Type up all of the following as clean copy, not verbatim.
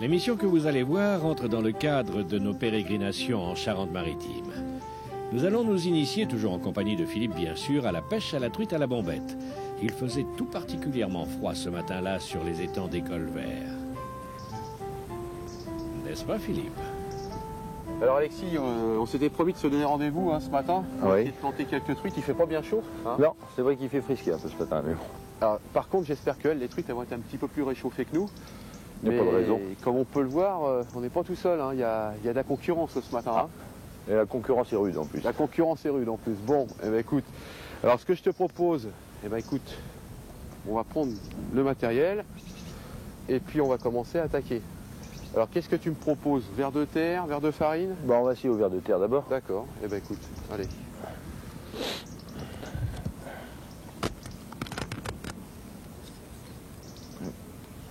L'émission que vous allez voir entre dans le cadre de nos pérégrinations en Charente-Maritime. Nous allons nous initier, toujours en compagnie de Philippe bien sûr, à la pêche à la truite à la bombette. Il faisait tout particulièrement froid ce matin-là sur les étangs des Colverts. N'est-ce pas Philippe? Alors Alexis, on s'était promis de se donner rendez-vous ce matin. On va essayer de planter quelques truites, il fait pas bien chaud. Non, c'est vrai qu'il fait frisqué un peu ce matin. Mais bon. Alors, par contre, j'espère qu'elles, les truites, elles vont être un petit peu plus réchauffées que nous. Il n'y a pas de raison. Comme on peut le voir, on n'est pas tout seul. Il y a de la concurrence ce matin. Et la concurrence est rude en plus. La concurrence est rude en plus. Bon, eh ben, écoute, alors ce que je te propose, écoute, on va prendre le matériel et puis on va commencer à attaquer. Alors qu'est-ce que tu me proposes? Verre de terre, verre de farine? On va essayer au verre de terre d'abord. D'accord, eh ben écoute, allez.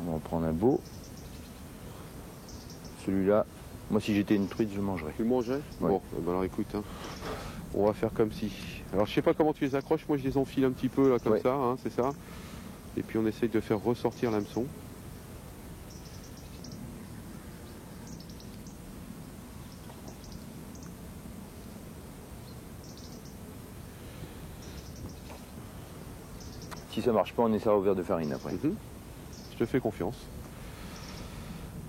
On va en prendre un beau. Celui-là, moi si j'étais une truite, je le mangerais. Tu le mangerais? Ouais. Bon, ben alors écoute, on va faire comme si. Alors je sais pas comment tu les accroches, moi je les enfile un petit peu là comme ça, c'est ça. Et puis on essaye de faire ressortir l'hameçon. Si ça marche pas, on essaiera au verre de farine après. Je te fais confiance.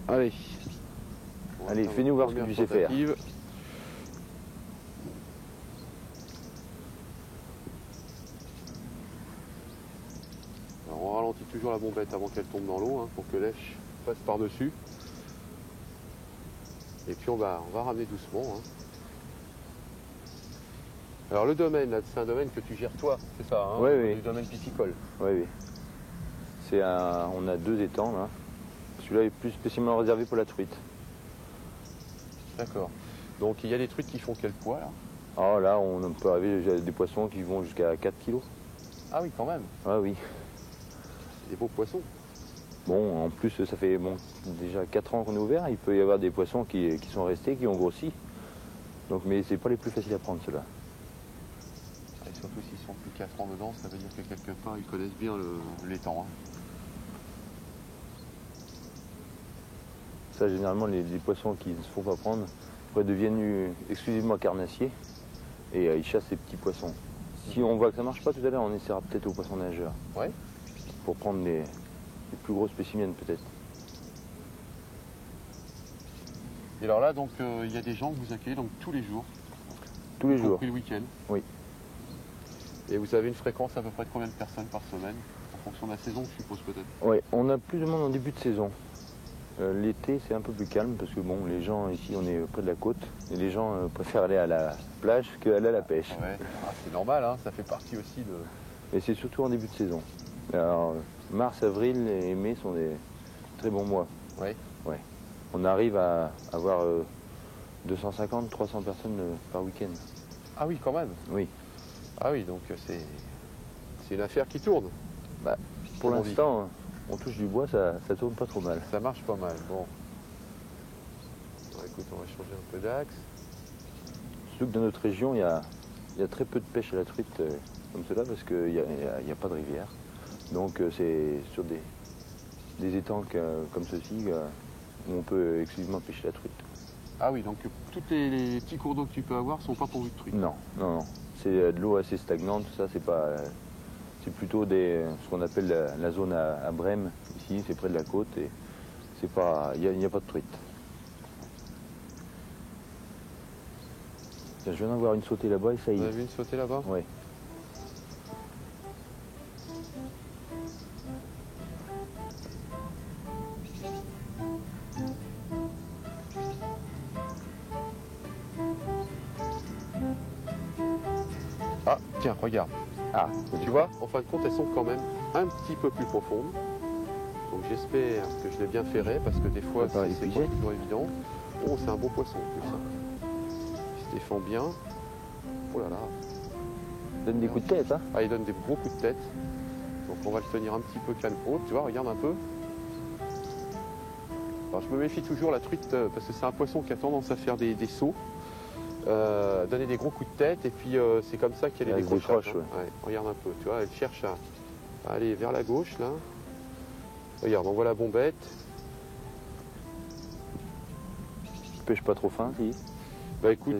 Allez. Allez, fais-nous voir ce que tu sais faire. Alors on ralentit toujours la bombette avant qu'elle tombe dans l'eau, pour que l'èche passe par-dessus. Et puis on va ramener doucement. Alors le domaine, là, c'est un domaine que tu gères toi, c'est ça, Oui, oui. Le domaine piscicole. Oui, oui. On a 2 étangs là. Celui-là est plus spécialement réservé pour la truite. D'accord. Donc il y a des truites qui font quel poids là? Oh là, on peut arriver à des poissons qui vont jusqu'à 4 kilos. Ah oui, quand même. Ah oui. Des beaux poissons. Bon, en plus, ça fait déjà 4 ans qu'on est ouvert. Il peut y avoir des poissons qui sont restés, qui ont grossi. Donc, mais c'est pas les plus faciles à prendre, ceux-là. Et surtout s'ils sont plus 4 ans dedans, ça veut dire que quelque part, ils connaissent bien l'étang. Ça, généralement, les poissons qui ne se font pas prendre après, deviennent exclusivement carnassiers et ils chassent ces petits poissons. Si on voit que ça ne marche pas tout à l'heure, on essaiera peut-être aux poissons nageurs. Ouais. Pour prendre les plus gros spécimens peut-être. Et alors là, donc, il y a des gens que vous accueillez donc, tous les jours? Tous les jours. Compris le week-end? Oui. Et vous avez une fréquence à peu près de combien de personnes par semaine? En fonction de la saison, je suppose peut-être? Oui, on a plus de monde en début de saison. L'été, c'est un peu plus calme parce que bon, les gens ici, on est près de la côte et les gens préfèrent aller à la plage qu'aller à la pêche. Ouais. C'est normal, ça fait partie aussi de... Mais c'est surtout en début de saison. Alors, mars, avril et mai sont des très bons mois. Oui. Ouais. On arrive à avoir 250, 300 personnes par week-end. Ah oui, quand même. Oui. Ah oui, donc c'est une affaire qui tourne. Bah, pour l'instant, on touche du bois, ça tourne pas trop mal. Ça marche pas mal, bon. Alors, écoute, on va changer un peu d'axe. Surtout que dans notre région, il y a très peu de pêche à la truite comme cela parce qu'il n'y a pas de rivière. Donc c'est sur des étangs comme ceci où on peut exclusivement pêcher la truite. Ah oui, donc tous les petits cours d'eau que tu peux avoir sont pas pourvus de truite? Non, non, non. C'est de l'eau assez stagnante, tout ça, c'est pas... C'est plutôt ce qu'on appelle la zone à Brême, ici, c'est près de la côte, et c'est pas, il n'y a pas de truite. Je viens d'en voir une sautée là-bas et ça y est. Vous avez vu une sautée là-bas? Oui. Ah, tiens, regarde. Ah, tu vois, en fin de compte, elles sont quand même un petit peu plus profondes. Donc j'espère que je l'ai bien ferré, parce que des fois, c'est pas toujours évident. Oh, c'est un beau poisson, en plus. Il se défend bien. Oh là là. Il donne des coups de tête, hein? Ah, il donne des gros coups de tête. Donc on va le tenir un petit peu calme. Oh, tu vois, regarde un peu. Alors je me méfie toujours la truite, parce que c'est un poisson qui a tendance à faire des sauts. Donner des gros coups de tête et puis c'est comme ça qu'elle est décrochage. Ouais, regarde un peu, tu vois, elle cherche à aller vers la gauche là. Regarde, on voit la bombette. pêches pas trop fin, si? Bah écoute,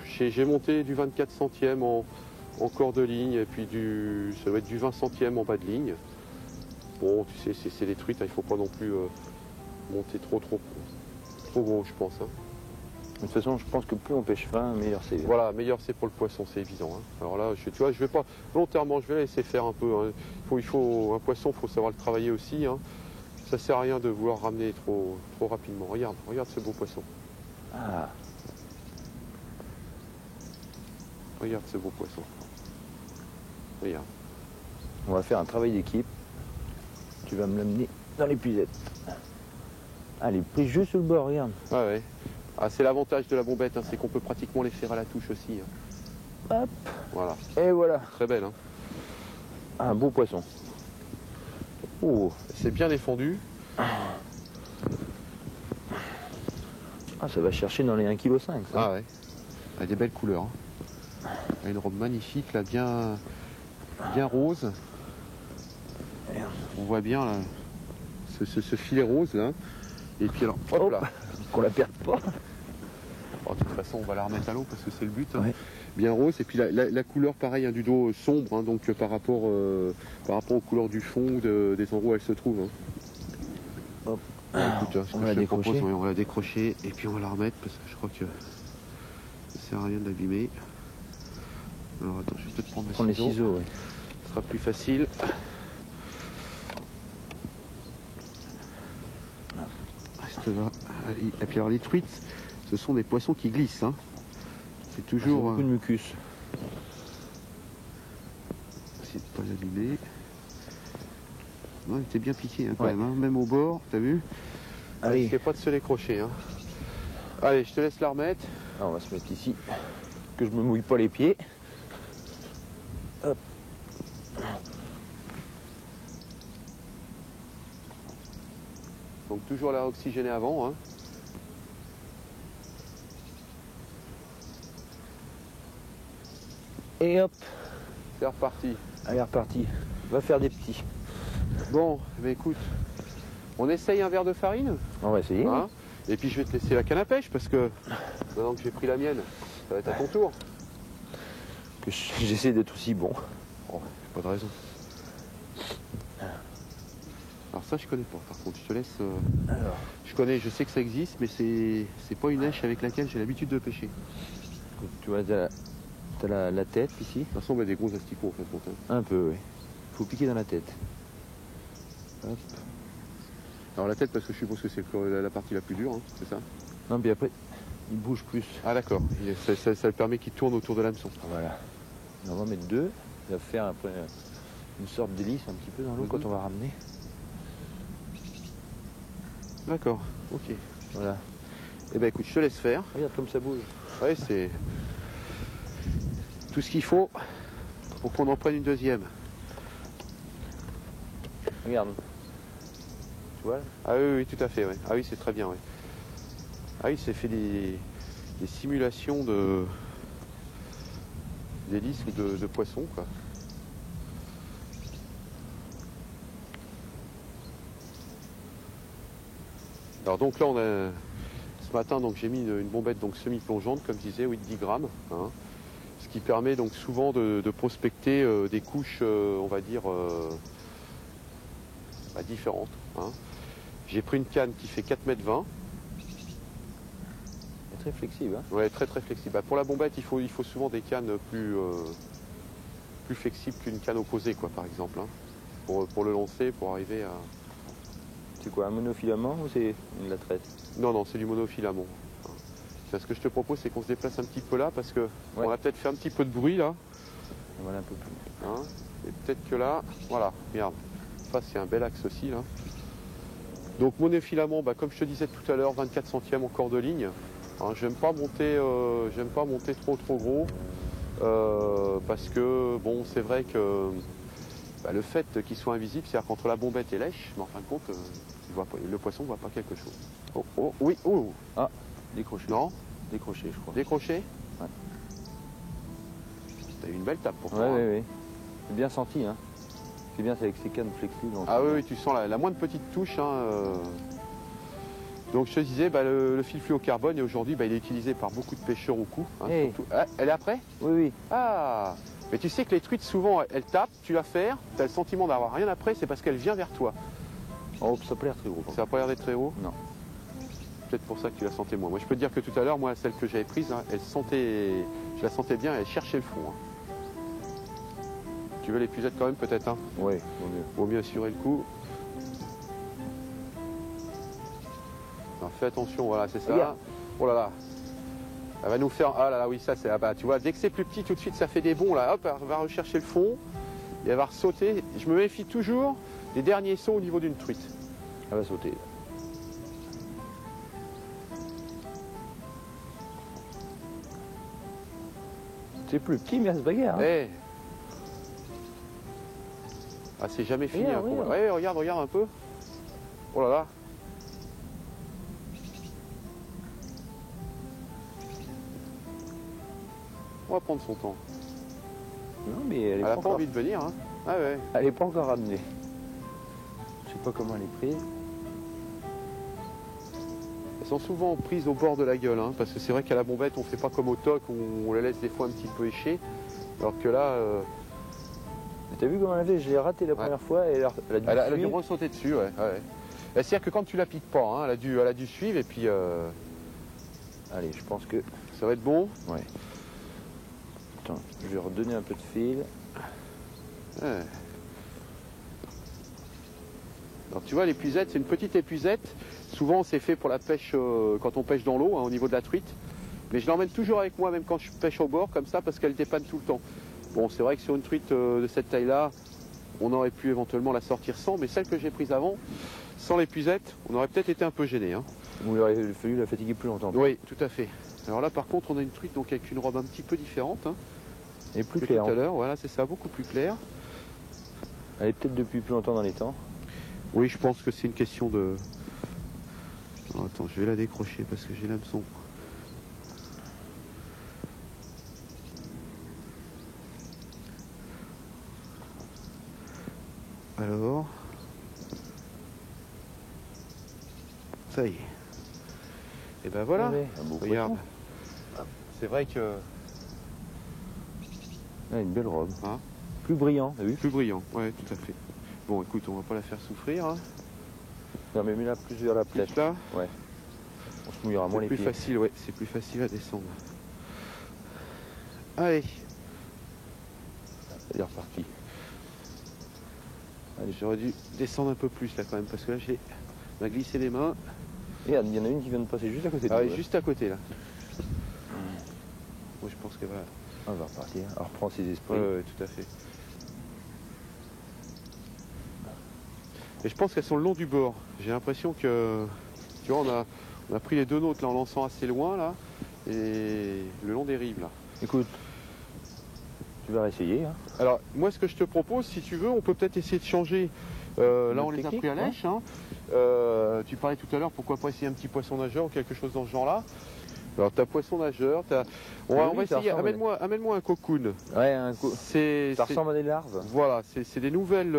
j'ai monté du 24 centièmes en corps de ligne et puis ça doit être du 20 centièmes en bas de ligne. Bon, tu sais, c'est les truites, hein, il ne faut pas non plus monter trop gros, je pense. Hein. De toute façon, je pense que plus on pêche fin, meilleur c'est. Voilà, meilleur c'est pour le poisson, c'est évident. Hein. Alors là, tu vois, je vais pas volontairement, je vais laisser faire un peu. Hein. Un poisson, il faut savoir le travailler aussi. Hein. Ça sert à rien de vouloir ramener trop rapidement. Regarde ce beau poisson. Ah. Regarde ce beau poisson. Regarde. On va faire un travail d'équipe. Tu vas me l'amener dans l'épuisette. Ah, elle est prise juste sur le bord, regarde. Ah ouais. Ah, c'est l'avantage de la bombette, hein, c'est qu'on peut pratiquement les faire à la touche aussi. Hein. Hop. Voilà. Et voilà. Très belle. Hein. Un beau poisson. Oh. C'est bien défendu. Ah, ça va chercher dans les 1,5 kg. Ah ouais. Elle a des belles couleurs. Hein. Elle a une robe magnifique, là, bien rose. On voit bien là, ce filet rose là. Et puis alors, hop là. Qu'on la perde pas. Alors, de toute façon, on va la remettre à l'eau parce que c'est le but. Hein. Ouais. Bien rose. Et puis la couleur, pareil, hein, du dos sombre, hein, donc par rapport aux couleurs du fond des endroits où elle se trouve. Hein. Hop. Écoute, hein, On va la décrocher. On va la décrocher et puis on va la remettre parce que je crois que ça sert à rien de l'abîmer. Alors attends, je vais peut-être prendre les ciseaux. Ouais. Ce sera plus facile. Reste là. Et puis alors les truites, ce sont des poissons qui glissent. Hein. C'est toujours. Beaucoup de mucus. Essayer de pas l'abîmer. Non, il était bien piqué hein, quand ouais. même, hein. Même au bord, t'as vu? Allez. Il n'y a pas de se les crocher. Hein. Allez, je te laisse la remettre. Alors, on va se mettre ici, que je me mouille pas les pieds. Hop. Donc toujours la oxygéner avant. Hein. Et hop. C'est reparti. Allez, reparti. Va faire des petits. Bon, eh écoute, on essaye un verre de farine. On va essayer. Hein, et puis je vais te laisser la canne à pêche parce que maintenant que j'ai pris la mienne, ça va être à ton tour. Que j'essaie d'être aussi bon. Oh, pas de raison. Alors ça je connais pas, par contre je te laisse. Alors. Je sais que ça existe, mais c'est pas une hache avec laquelle j'ai l'habitude de pêcher. Tu vois, t'as la tête ici. Ça ressemble à des gros asticots en fait. Bon, un peu, oui. Faut piquer dans la tête. Hop. Alors la tête parce que je suppose que c'est la partie la plus dure, hein, c'est ça? Non, puis après, il bouge plus. Ah d'accord, ça le permet qu'il tourne autour de l'hameçon. Voilà. On va en mettre deux. Ça va faire après une sorte d'hélice un petit peu dans l'eau quand on va ramener. D'accord, ok. Voilà. Eh ben écoute, je te laisse faire. Regarde comme ça bouge. Ouais, c'est tout ce qu'il faut pour qu'on en prenne une deuxième. Regarde. Tu vois? Ah oui, tout à fait, ouais. Ah oui, c'est très bien, ouais. Ah oui, c'est fait des simulations d'hélices ou de poissons, quoi. Alors donc là, ce matin, donc j'ai mis une bombette donc semi-plongeante, comme je disais, oui, de 10 grammes. Hein, ce qui permet donc souvent de prospecter des couches, on va dire, différentes. Hein. J'ai pris une canne qui fait 4,20 m. C'est très flexible. Hein. Ouais, très très flexible. Bah, pour la bombette, il faut souvent des cannes plus flexibles qu'une canne opposée, quoi, par exemple. Hein, pour le lancer, pour arriver à... C'est quoi, un monofilament ou c'est une latrette? Non, c'est du monofilament. Ce que je te propose, c'est qu'on se déplace un petit peu là, parce que on va peut-être faire un petit peu de bruit là. Voilà un peu plus. Hein, et peut-être que là, voilà, regarde. Ça, c'est un bel axe aussi là. Donc monofilament, bah, comme je te disais tout à l'heure, 24 centièmes en corps de ligne. Hein, j'aime pas monter trop gros. Parce que bon, c'est vrai que le fait qu'il soit invisible, c'est-à-dire qu'entre la bombette et l'èche, mais en fin de compte, le poisson ne voit pas quelque chose. Oh, oui, oh. Ah, décroché. Non? Décroché, je crois. Décroché? Ouais. T'as eu une belle tape pour toi. Ouais, oui. C'est bien senti, hein. C'est bien, c'est avec ces cannes flexibles. Ah oui, tu sens la moindre petite touche, hein, Donc je te disais, le fil fluocarbone, aujourd'hui, il est utilisé par beaucoup de pêcheurs au cou. Hein, surtout. Ah, elle est après? Oui, oui. Ah, mais tu sais que les truites, souvent, elles tapent, tu la ferres, tu as le sentiment d'avoir rien après, c'est parce qu'elle vient vers toi. Oh, ça n'a pas l'air très gros. Ça n'a pas l'air d'être très haut? Non. Peut-être pour ça que tu la sentais moins. Moi, je peux te dire que tout à l'heure, moi, celle que j'avais prise, hein, je la sentais bien, elle cherchait le fond. Hein. Tu veux l'épuisette quand même, peut-être, hein? Oui, vaut mieux. Vaut mieux assurer le coup. Alors, fais attention, voilà, c'est ça. Regarde. Oh là là. Elle va nous faire... Ah là là, oui, ça, c'est... Ah bah, tu vois, dès que c'est plus petit, tout de suite, ça fait des bonds, là. Hop, elle va rechercher le fond. Et elle va ressauter. Je me méfie toujours des derniers sauts au niveau d'une truite. Elle va sauter. C'est plus petit, mais elle se bagarre. Hein. Eh. Ah, c'est jamais fini. Regarde, hein, regarde. Ouais, regarde un peu. Oh là là. On va prendre son temps. Non, mais elle Elle n'a pas encore... envie de venir. Hein. Ah ouais. Elle n'est pas encore ramenée. Je sais pas comment elle est prise. Elles sont souvent prises au bord de la gueule, hein, parce que c'est vrai qu'à la bombette, on fait pas comme au toc, où on les laisse des fois un petit peu écher. Alors que là, T'as vu comment elle a fait? Je l'ai raté la première fois et elle a dû dû ressauter dessus. Ouais. C'est-à-dire que quand tu la piques pas, hein, elle a dû suivre et puis Allez, je pense que... ça va être bon. Ouais. Attends, je vais redonner un peu de fil. Ouais. Alors tu vois, l'épuisette, c'est une petite épuisette. Souvent, c'est fait pour la pêche quand on pêche dans l'eau, hein, au niveau de la truite. Mais je l'emmène toujours avec moi, même quand je pêche au bord, comme ça, parce qu'elle dépanne tout le temps. Bon, c'est vrai que sur une truite de cette taille-là, on aurait pu éventuellement la sortir sans, mais celle que j'ai prise avant, sans l'épuisette, on aurait peut-être été un peu gêné. Hein. Il aurait fallu la fatiguer plus longtemps. Oui, tout à fait. Alors là, par contre, on a une truite donc, avec une robe un petit peu différente. Hein, Et plus que claire. tout à l'heure, voilà, c'est ça, beaucoup plus clair. Elle est peut-être depuis plus longtemps dans les temps. Oui, je pense que c'est une question de... Oh, attends, je vais la décrocher parce que j'ai l'hameçon. Alors... Ça y est. Et ben voilà, Un beau regarde. poisson. C'est vrai que... Ah, une belle robe. Hein, Plus brillant, t'as vu? plus brillant, ouais, tout à fait. Bon, écoute, on va pas la faire souffrir. Hein. Non, mais mets-la plus vers la Plus plage. là, Ouais. On se mouillera moins c'est les plus pieds. facile, ouais, c'est plus facile à descendre. Allez, Elle est repartie. allez, j'aurais dû descendre un peu plus là quand même, parce que là j'ai m'a glissé les mains. Regarde, il y en a une qui vient de passer juste à côté de Ah nous. oui, juste à côté là. Moi je pense qu'elle va... Elle va repartir. Elle reprend ses esprits. Ouais, tout à fait. Et je pense qu'elles sont le long du bord. J'ai l'impression que, tu vois, on a pris les deux nôtres là en lançant assez loin là, et le long des rives là. Écoute, tu vas réessayer. Hein. Alors moi ce que je te propose, si tu veux, on peut peut-être essayer de changer. Là on les a pris à lèche. Hein. Tu parlais tout à l'heure, pourquoi pas essayer un petit poisson nageur ou quelque chose dans ce genre-là. Alors t'as poisson nageur, on va essayer. Amène-moi un cocoon. Ouais, Ça ça ressemble à des larves. Voilà, c'est des nouvelles,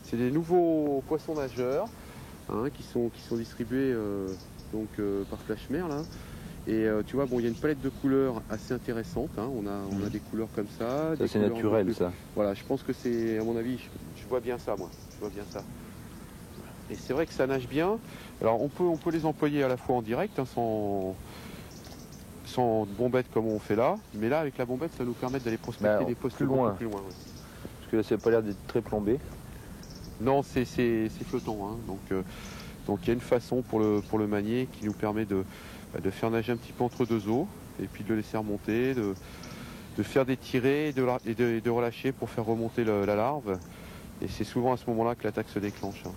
c'est des nouveaux poissons nageurs hein, qui sont distribués par Flash-Mer là. Et tu vois, bon, il y a une palette de couleurs assez intéressante. Hein. On a des couleurs comme ça. Ça c'est naturel ça. Voilà, je pense que c'est, à mon avis, je vois bien ça moi. Je vois bien ça. Et c'est vrai que ça nage bien. Alors on peut les employer à la fois en direct, hein, sans bombette comme on fait là. Mais là, avec la bombette, ça nous permet d'aller prospecter des postes plus loin. Plus loin ouais. Parce que là, ça n'a pas l'air d'être très plombé. Non, c'est flottant. Hein. Donc il y a une façon pour le manier qui nous permet de faire nager un petit peu entre deux eaux et puis de le laisser remonter, de faire des tirées et de relâcher pour faire remonter la larve. Et c'est souvent à ce moment-là que l'attaque se déclenche. Hein.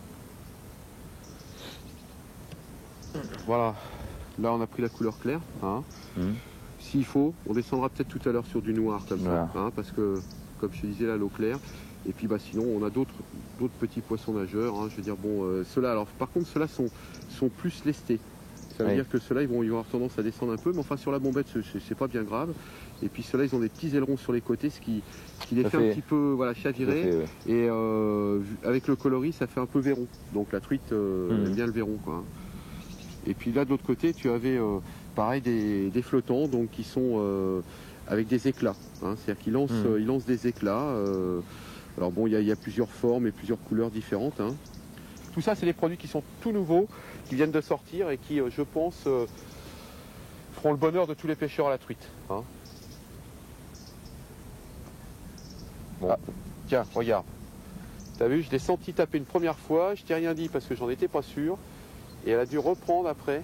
Voilà, là on a pris la couleur claire. Hein. S'il faut, on descendra peut-être tout à l'heure sur du noir comme ça, hein, parce que comme je te disais là, l'eau claire. Et puis sinon on a d'autres petits poissons nageurs. Hein. Je veux dire bon, ceux-là, alors par contre ceux-là sont plus lestés. Ça veut dire que ceux-là ils vont avoir tendance à descendre un peu, mais enfin sur la bombette c'est pas bien grave. Et puis ceux-là ils ont des petits ailerons sur les côtés, ce qui les fait un petit peu chavirer. Et avec le coloris ça fait un peu verron. Donc la truite aime bien le verron quoi. Et puis là de l'autre côté tu avais pareil des flottants donc qui sont avec des éclats. Hein, c'est-à-dire qu'ils lancent des éclats. Alors bon, il y a plusieurs formes et plusieurs couleurs différentes. Hein. Tout ça, c'est des produits qui sont tout nouveaux, qui viennent de sortir et qui, je pense, feront le bonheur de tous les pêcheurs à la truite. Hein. Bon. Ah, tiens, regarde. T'as vu, je l'ai senti taper une première fois, je t'ai rien dit parce que j'en étais pas sûr. Et elle a dû reprendre après.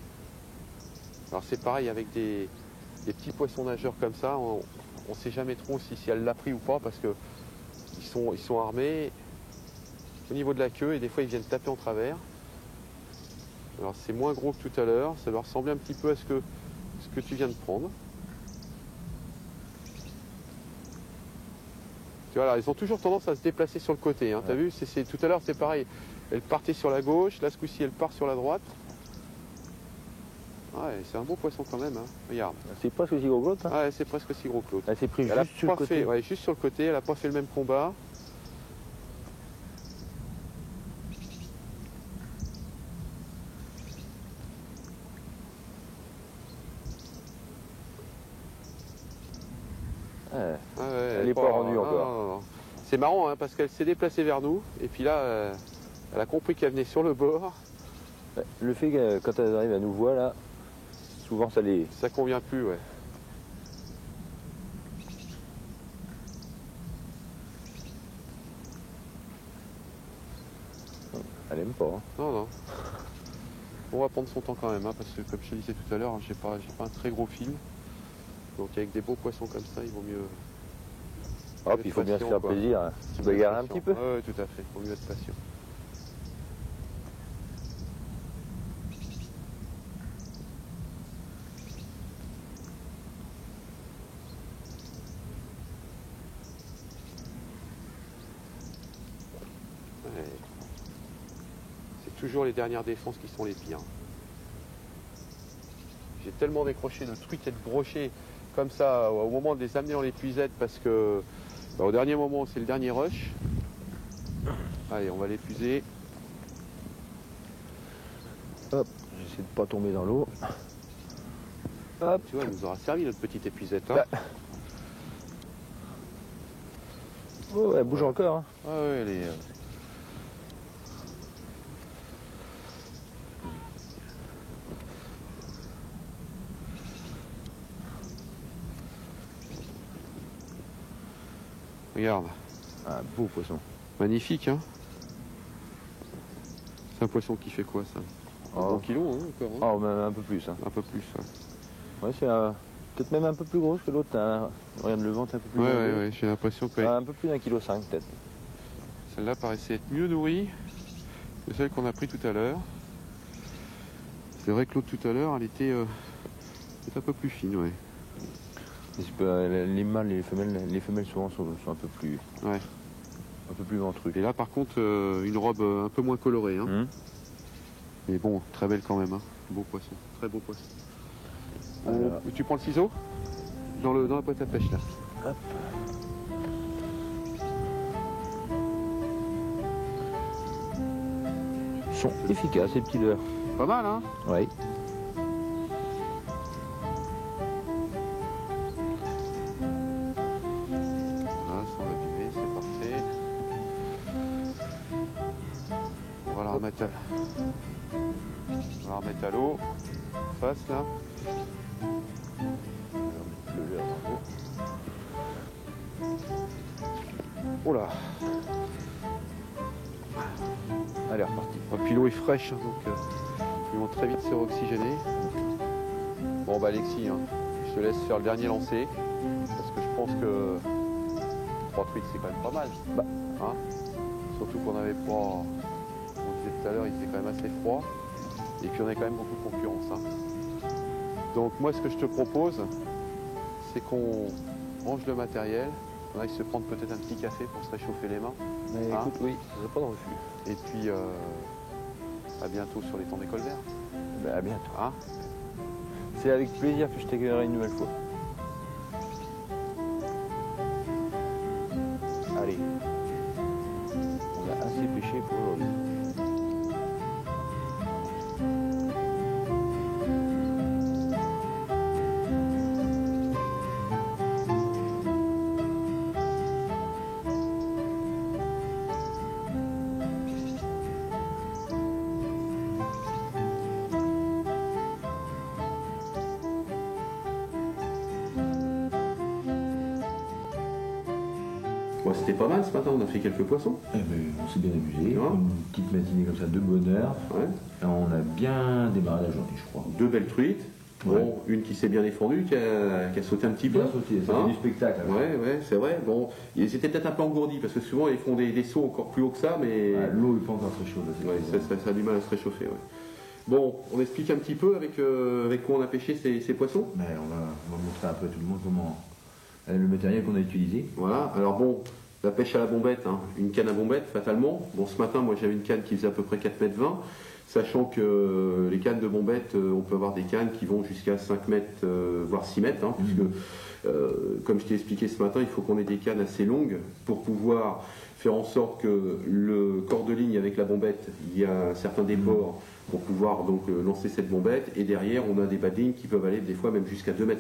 Alors c'est pareil avec des petits poissons nageurs comme ça, on ne sait jamais trop si elle l'a pris ou pas parce que ils sont armés au niveau de la queue et des fois ils viennent taper en travers. Alors c'est moins gros que tout à l'heure, ça doit ressembler un petit peu à ce que tu viens de prendre. Tu vois, là, ils ont toujours tendance à se déplacer sur le côté. Hein. Ouais. T'as vu, tout à l'heure c'est pareil, elle partait sur la gauche, là ce coup-ci elle part sur la droite. Ouais, c'est un beau poisson quand même, hein. Regarde. C'est presque aussi gros que l'autre. Hein. Ouais, c'est presque aussi gros que l'autre. Elle s'est prise juste sur le côté. Ouais, juste sur le côté, elle n'a pas fait le même combat. Ouais, elle n'est pas rendue encore. C'est marrant, hein, parce qu'elle s'est déplacée vers nous, et puis là, elle a compris qu'elle venait sur le bord. Le fait que quand elle arrive à nous voir, là, souvent ça convient plus, ouais. Elle aime pas. Hein. Non, non. On va prendre son temps quand même, hein, parce que comme je te disais tout à l'heure, j'ai pas un très gros fil. Donc avec des beaux poissons comme ça, il vaut mieux. Ah, puis il faut bien se faire plaisir, hein. Se bagarrer un petit peu. Oui, tout à fait, il vaut mieux être patient. Toujours les dernières défenses qui sont les pires. J'ai tellement décroché de truites et de brochets comme ça au moment de les amener en l'épuisette parce que au dernier moment c'est le dernier rush. Allez, on va l'épuiser. Hop, j'essaie de pas tomber dans l'eau. Hop, tu vois, elle nous aura servi notre petite épuisette. Hein. Bah. Oh, elle bouge encore. Hein. Ah ouais, elle est. Regarde. Un beau poisson. Magnifique, hein. C'est un poisson qui fait quoi, ça? Un bon kilo, hein, encore. Hein. Oh, même un peu plus. Hein. Un peu plus, ouais. Ouais, c'est peut-être même un peu plus grosse que l'autre. Hein. Regarde le ventre un peu plus gros. Ouais, j'ai l'impression que... un peu plus d'1,5 kg peut-être. Celle-là paraissait être mieux nourrie que celle qu'on a pris tout à l'heure. C'est vrai que l'autre tout à l'heure, elle était un peu plus fine, ouais. Les mâles et les femelles souvent sont un peu plus, un peu plus ventrus. Et là par contre une robe un peu moins colorée. Hein. Mais bon, très belle quand même. Hein. Beau poisson, très beau poisson. Tu prends le ciseau dans la boîte à pêche là. Hop. Ils sont efficaces ces petits leurres. Pas mal, hein? Oui. On va la remettre à l'eau, face là. Le leurre dans l'eau. Oh là. Allez, reparti. Et puis l'eau est fraîche, hein, donc ils vont très vite se réoxygéner. Bon bah Alexis, hein, je te laisse faire le dernier lancer, parce que je pense que 3 truites c'est quand même pas mal. Bah, hein, surtout qu'on avait pas... Tout à l'heure il faisait quand même assez froid et puis on a quand même beaucoup de concurrence. Hein. Donc moi ce que je te propose c'est qu'on range le matériel, on aille se prendre peut-être un petit café pour se réchauffer les mains. Mais hein. Écoute, oui, ça n'a pas de refus. Et puis à bientôt sur les temps d'école vert. Ben, à bientôt. Hein. C'est avec plaisir que je t'accueillerai une nouvelle fois. Allez, on a assez pêché pour aujourd'hui. c'était pas mal ce matin, on a fait quelques poissons. Eh ben, on s'est bien amusé, Ouais. une petite matinée comme ça de bonheur. Ouais. Et on a bien démarré la journée, je crois. 2 belles truites. Bon, Ouais. une qui s'est bien défendue, qui a sauté un petit peu. Bien sauté, ça fait du spectacle. Hein. Ouais, c'est vrai. Bon, ils étaient peut-être un peu engourdis parce que souvent ils font des sauts encore plus haut que ça, mais Ah, l'eau n'est pas encore très chaude. ouais, ça a du mal à se réchauffer. Ouais. Bon, on explique un petit peu avec quoi on a pêché ces poissons. Mais on va montrer un peu à tout le monde comment le matériel qu'on a utilisé. Voilà. Alors bon, la pêche à la bombette, hein, une canne à bombette fatalement. Bon, ce matin, moi j'avais une canne qui faisait à peu près 4,20 m, sachant que les cannes de bombette, on peut avoir des cannes qui vont jusqu'à 5 mètres, voire 6 mètres, hein, puisque comme je t'ai expliqué ce matin, il faut qu'on ait des cannes assez longues pour pouvoir faire en sorte que le corps de ligne avec la bombette, il y a un certain déport pour pouvoir donc lancer cette bombette, et derrière on a des bas de ligne qui peuvent aller des fois même jusqu'à 2,50 m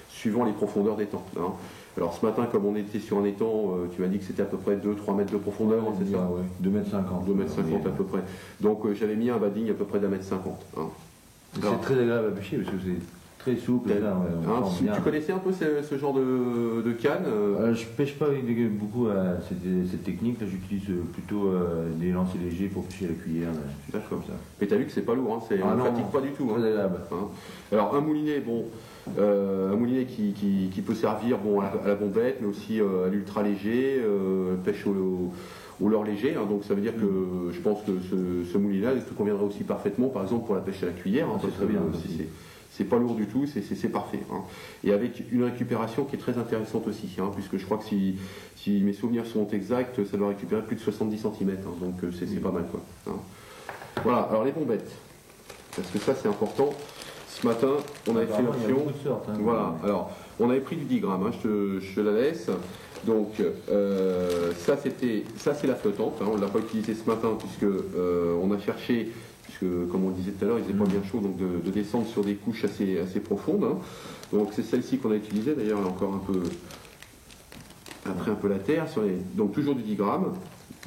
suivant les profondeurs d'étang. Hein. Alors ce matin, comme on était sur un étang, tu m'as dit que c'était à peu près 2-3 mètres de profondeur, hein, c'est ça? Ouais, 2,50 m. 2,50 m à peu près. Donc j'avais mis un bas de ligne à peu près d'1,50 m. Hein. C'est très agréable à pêcher parce que c'est très souple. Ça, Hein, tu connaissais un peu ce genre de canne je pêche pas avec beaucoup cette technique, là j'utilise plutôt des lancers légers pour pêcher à la cuillère. D'accord. Comme ça. Mais t'as vu que c'est pas lourd, hein, on ne fatigue pas du tout. Très agréable. Hein. Alors un moulinet, bon, un moulinet qui peut servir bon, à la bombette, mais aussi à l'ultra léger, pêche au leurre léger. Hein, donc ça veut dire que je pense que ce moulinet-là te conviendra aussi parfaitement, par exemple pour la pêche à la cuillère. Hein, c'est très bien. C'est pas lourd du tout, c'est parfait. Hein. Et avec une récupération qui est très intéressante aussi, hein, puisque je crois que si mes souvenirs sont exacts, ça doit récupérer plus de 70 cm. Hein, donc c'est pas mal, quoi. Hein. Voilà, alors les bombettes, parce que ça c'est important. Ce matin, on avait fait l'option. Hein, voilà, alors on avait pris du 10 grammes, hein, je te la laisse. Donc ça c'est la flottante, hein, on ne l'a pas utilisée ce matin puisque on a cherché, puisque comme on disait tout à l'heure, il faisait pas bien chaud, donc de descendre sur des couches assez profondes. Hein. Donc c'est celle-ci qu'on a utilisée, d'ailleurs elle est encore un peu après un peu la terre, donc toujours du 10 grammes,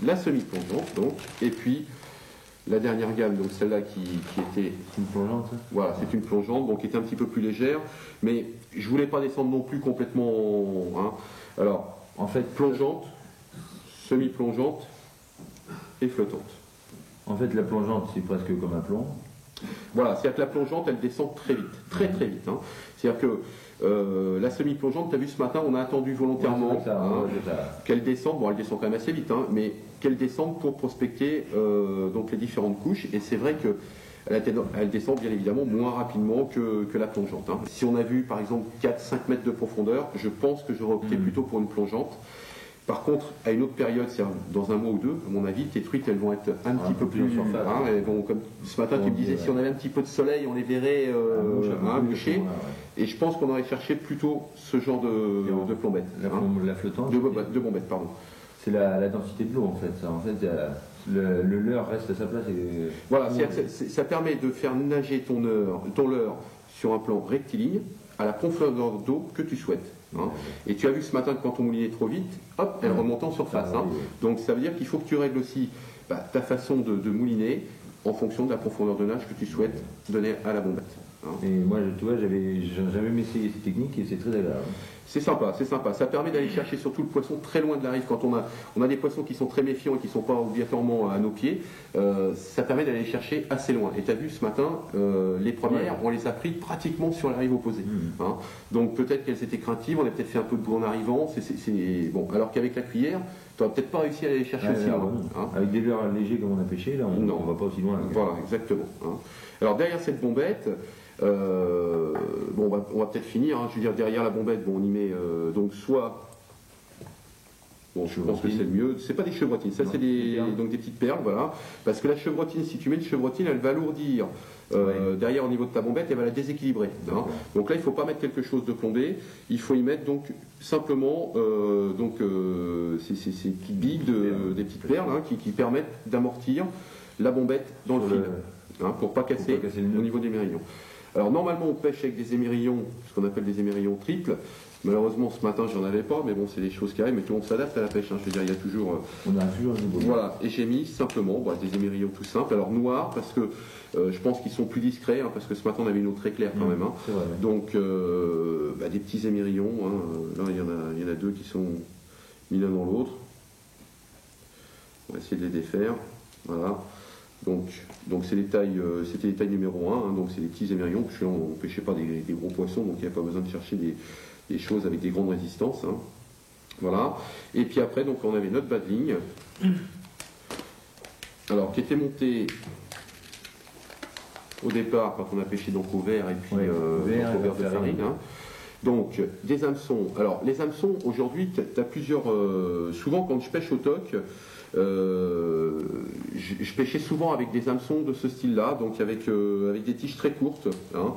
la semi-plongeante donc, et puis la dernière gamme, donc celle-là qui était... C'est une plongeante, hein. Voilà, c'est une plongeante, donc qui était un petit peu plus légère, mais je voulais pas descendre non plus complètement... Hein. Alors, en fait, plongeante, semi-plongeante et flottante. En fait, la plongeante, c'est presque comme un plomb. Voilà, c'est-à-dire que la plongeante, elle descend très vite, très vite. Hein. C'est-à-dire que la semi-plongeante, tu as vu ce matin, on a attendu volontairement qu'elle descende, bon elle descend quand même assez vite, hein, mais qu'elle descende pour prospecter donc les différentes couches, et c'est vrai que elle descend bien évidemment moins rapidement que la plongeante. Hein. Si on a vu par exemple 4-5 mètres de profondeur, je pense que j'aurais opté plutôt pour une plongeante. Par contre, à une autre période, c'est-à-dire dans un mois ou deux, à mon avis, tes truites, elles vont être un petit peu plus... Hein, elles vont, comme ce matin, tu me disais, si on avait un petit peu de soleil, on les verrait boucher. Et je pense qu'on aurait cherché plutôt ce genre de plombette. La flottante de bombette, pardon. C'est la densité de l'eau, en fait. Ça. En fait, le leurre reste à sa place. Voilà, ça permet de faire nager ton leurre sur un plan rectiligne à la profondeur d'eau que tu souhaites. Hein. Et tu as vu ce matin que quand ton moulinet est trop vite, hop, elle remonte en surface. Hein. Donc ça veut dire qu'il faut que tu règles aussi ta façon de mouliner en fonction de la profondeur de nage que tu souhaites donner à la bombette. Hein. Et moi, tu vois, j'avais jamais essayé cette technique et c'est très agréable. C'est sympa, c'est sympa. Ça permet d'aller chercher surtout le poisson très loin de la rive. Quand on a des poissons qui sont très méfiants et qui ne sont pas obligatoirement à nos pieds, ça permet d'aller chercher assez loin. Et tu as vu ce matin, les premières, on les a pris pratiquement sur la rive opposée. Hein. Donc peut-être qu'elles étaient craintives, on a peut-être fait un peu de bruit en arrivant. Bon. Alors qu'avec la cuillère, tu n'auras peut-être pas réussi à aller chercher aussi loin. Hein. Avec des leurres légers comme on a pêché, là, on ne va pas aussi loin. Voilà, exactement. Hein. Alors derrière cette bombette, on va peut-être finir. Hein, je veux dire, derrière la bombette, on y met donc soit. Bon, je pense que c'est le mieux. C'est pas des chevrotines, ça c'est des petites perles, voilà. Parce que la chevrotine, si tu mets une chevrotine, elle va alourdir derrière au niveau de ta bombette, elle va la déséquilibrer. Hein. Donc là, il ne faut pas mettre quelque chose de plombé. Il faut y mettre donc simplement ces petites billes, des petites perles hein, qui permettent d'amortir la bombette dans le fil, hein, pour pas casser au niveau des émerillons. Alors normalement on pêche avec des émerillons, ce qu'on appelle des émerillons triples. Malheureusement ce matin j'en avais pas, mais bon c'est des choses qui arrivent, mais tout le monde s'adapte à la pêche. Hein. Je veux dire, il y a toujours. On a toujours un nouveau. Voilà, et j'ai mis simplement des émerillons tout simples. Alors noirs parce que je pense qu'ils sont plus discrets, hein, parce que ce matin on avait une eau très claire quand même. Hein. C'est vrai, ouais. Donc des petits émerillons. Hein. Là il y en a deux qui sont mis l'un dans l'autre. On va essayer de les défaire. Voilà. Donc c'était les tailles numéro 1, hein, donc c'est des petits émerillons, parce que là on ne pêchait pas des gros poissons, donc il n'y a pas besoin de chercher des choses avec des grandes résistances. Hein. Voilà. Et puis après, donc on avait notre bas de ligne, alors qui était monté au départ quand on a pêché donc au verre et puis au verre de farine. Hein. Donc des hameçons. Alors les hameçons, aujourd'hui, tu as plusieurs. Souvent quand je pêche au toc, je pêchais souvent avec des hameçons de ce style-là, donc avec des tiges très courtes. Hein.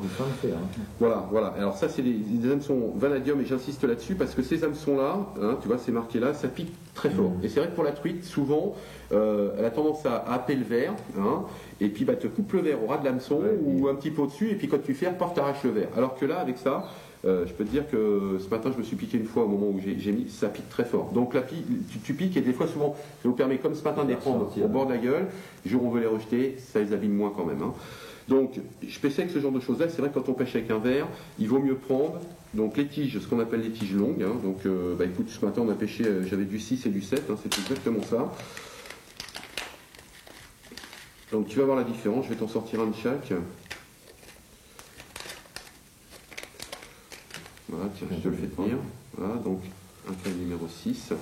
Voilà. Alors ça, c'est des hameçons vanadium, et j'insiste là-dessus parce que ces hameçons-là, hein, tu vois, c'est marqué là, ça pique très fort. Et c'est vrai que pour la truite, souvent, elle a tendance à happer le verre, hein, et puis te coupe le verre au ras de l'hameçon ou un petit peu au-dessus, et puis quand tu fais, paf, t'arraches le verre. Alors que là, avec ça, je peux te dire que ce matin je me suis piqué une fois au moment où j'ai mis, ça pique très fort. Donc là, tu piques, et des fois souvent ça nous permet comme ce matin de les prendre au bord de la gueule. Le jour où on veut les rejeter, ça les abîme moins quand même. Hein. Donc je pêchais avec ce genre de choses là. C'est vrai que quand on pêche avec un verre, il vaut mieux prendre donc les tiges, ce qu'on appelle les tiges longues. Hein. Donc écoute, ce matin on a pêché, j'avais du 6 et du 7, hein, c'est exactement ça. Donc tu vas voir la différence, je vais t'en sortir un de chaque. Voilà, tiens, je te le fais tenir. Voilà, donc un câble numéro 6.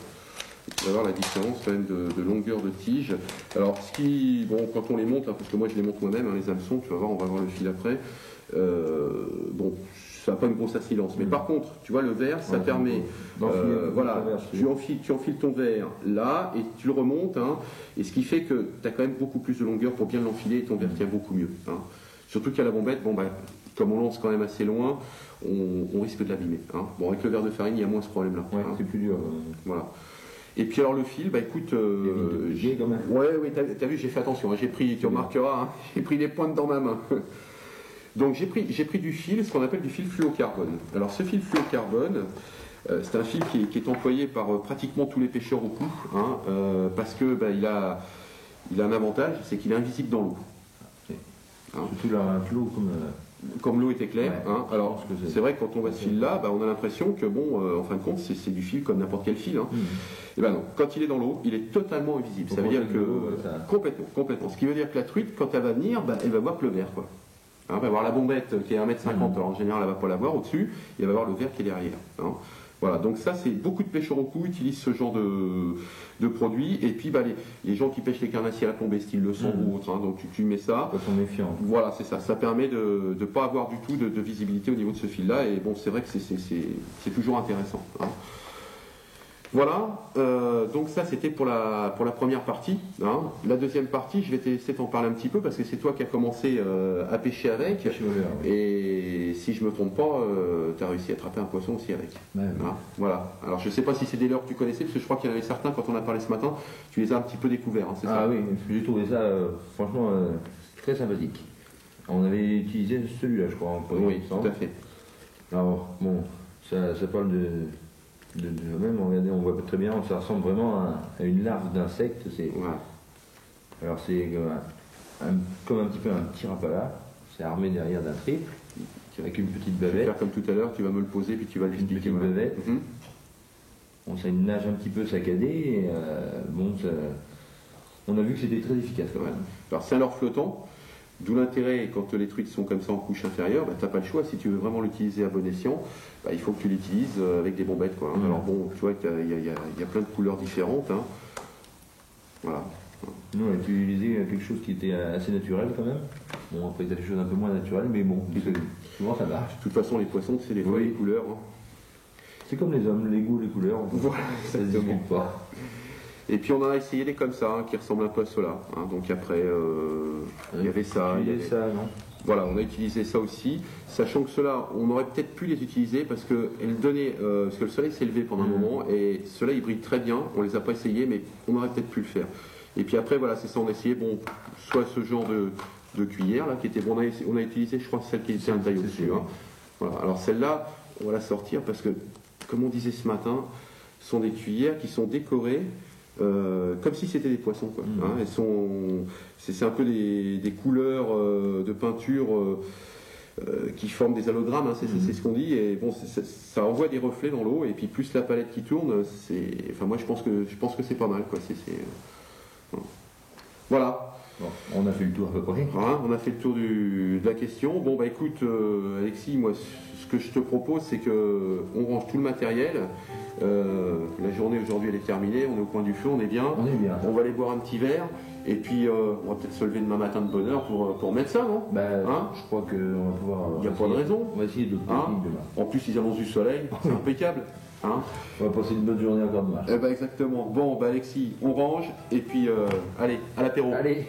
Tu vas voir la différence quand même de longueur de tige. Alors, quand on les monte, hein, parce que moi je les monte moi-même, hein, les hameçons, tu vas voir, on va voir le fil après. Bon, ça n'a pas une grosse assilance. Mais par contre, tu vois, le verre, ça permet. Voilà, tu enfiles ton verre là et tu le remontes. Hein, et ce qui fait que tu as quand même beaucoup plus de longueur pour bien l'enfiler et ton verre tient beaucoup mieux. Hein. Surtout qu'à la bombette, comme on lance quand même assez loin, on risque de l'abîmer. Hein. Bon, avec le verre de farine, il y a moins ce problème-là. Ouais, hein. c'est plus dur. Voilà. Et puis alors le fil, écoute, quand même. Ouais, t'as vu, j'ai fait attention. Hein, tu remarqueras, hein, j'ai pris les pointes dans ma main. Donc j'ai pris du fil, ce qu'on appelle du fil fluocarbone. Alors ce fil fluocarbone, c'est un fil qui est employé par pratiquement tous les pêcheurs au cou, hein, parce que il a un avantage, c'est qu'il est invisible dans l'eau. Hein. Surtout l'eau comme l'eau était claire. Ouais, hein. Alors, c'est vrai que quand on voit ce fil-là, on a l'impression que, en fin de compte, c'est du fil comme n'importe quel fil. Hein. Et non. Quand il est dans l'eau, il est totalement invisible. Ça veut dire que... Complètement. Ce qui veut dire que la truite, quand elle va venir, elle va voir que le verre, quoi. Hein, elle va voir la bombette qui est à 1,50 m. Alors, en général, elle ne va pas la voir au-dessus, et elle va voir le verre qui est derrière. Hein. Voilà, donc ça, c'est beaucoup de pêcheurs au cou utilisent ce genre de produits. Et puis, les gens qui pêchent les carnassiers à la plombée, style le sang ou autre, hein, donc tu mets ça. Ils sont méfiants. Voilà, c'est ça. Ça permet de ne pas avoir du tout de visibilité au niveau de ce fil-là. Et bon, c'est vrai que c'est toujours intéressant. Hein. Voilà, donc ça c'était pour la première partie. Hein. La deuxième partie, je vais te laisser t'en parler un petit peu parce que c'est toi qui as commencé à pêcher avec. Et si je me trompe pas, tu as réussi à attraper un poisson aussi avec. Ouais. Hein. Voilà. Alors je sais pas si c'est des leurres que tu connaissais, parce que je crois qu'il y en avait certains quand on a parlé ce matin, tu les as un petit peu découverts. Hein, ça oui, j'ai trouvé ça franchement très sympathique. On avait utilisé celui-là, je crois. Oui, tout à fait. Alors bon, ça parle de même, regardez, on voit pas très bien, ça ressemble vraiment à une larve d'insecte. Voilà. Alors c'est comme un petit peu un petit rapala, c'est armé derrière d'un triple, avec une petite bavette. Je vais faire comme tout à l'heure, tu vas me le poser puis tu vas l'expliquer. Une petite bavette. Bon, ça a une nage un petit peu saccadée, et, on a vu que c'était très efficace quand même. Alors c'est un leurre flottant. D'où l'intérêt, quand les truites sont comme ça en couche inférieure, tu n'as pas le choix. Si tu veux vraiment l'utiliser à bon escient, il faut que tu l'utilises avec des bombettes. Quoi, hein. Alors bon, tu vois qu'il y a plein de couleurs différentes. Hein. Voilà. Nous, on a utilisé quelque chose qui était assez naturel quand même. Bon, après, il y a des choses un peu moins naturelles, mais bon, souvent ça marche. De toute façon, les poissons, c'est les couleurs. Hein. C'est comme les hommes, les goûts, les couleurs. Voilà, ça ne se discute pas. Et puis on en a essayé des comme ça, hein, qui ressemblent un peu à cela. Hein. Donc après, il y avait ça. Ça, non. Voilà, on a utilisé ça aussi, sachant que ceux-là, on aurait peut-être pu les utiliser parce que parce que le soleil s'est levé pendant un moment et ceux-là ils brillent très bien. On les a pas essayés, mais on aurait peut-être pu le faire. Et puis après, voilà, c'est ça, on a essayé, soit ce genre de cuillère là qui était bon, on a utilisé, je crois, celle qui était un taille au-dessus. Hein. Voilà. Alors celle-là, on va la sortir parce que, comme on disait ce matin, ce sont des cuillères qui sont décorées. Comme si c'était des poissons, quoi. Hein, c'est un peu des couleurs de peinture qui forment des allogrammes, hein, c'est ce qu'on dit, et bon, ça envoie des reflets dans l'eau, et puis plus la palette qui tourne, enfin moi je pense que c'est pas mal, quoi. Voilà. Bon, on a fait le tour à peu près. Voilà, on a fait le tour de la question. Bon bah écoute, Alexis, moi ce que je te propose, c'est que on range tout le matériel. La journée aujourd'hui elle est terminée, on est au coin du feu, on est bien. On est bien. On va aller boire un petit verre. Et puis, on va peut-être se lever demain matin de bonne heure pour mettre ça, non? Hein, je crois qu'on va pouvoir... Il n'y a pas de raison. On va essayer de demain. En plus, ils annoncent du soleil, c'est impeccable. Hein, on va passer une bonne journée encore de marche. Exactement. Bon, Alexis, on range, et puis, allez, à l'apéro. Allez.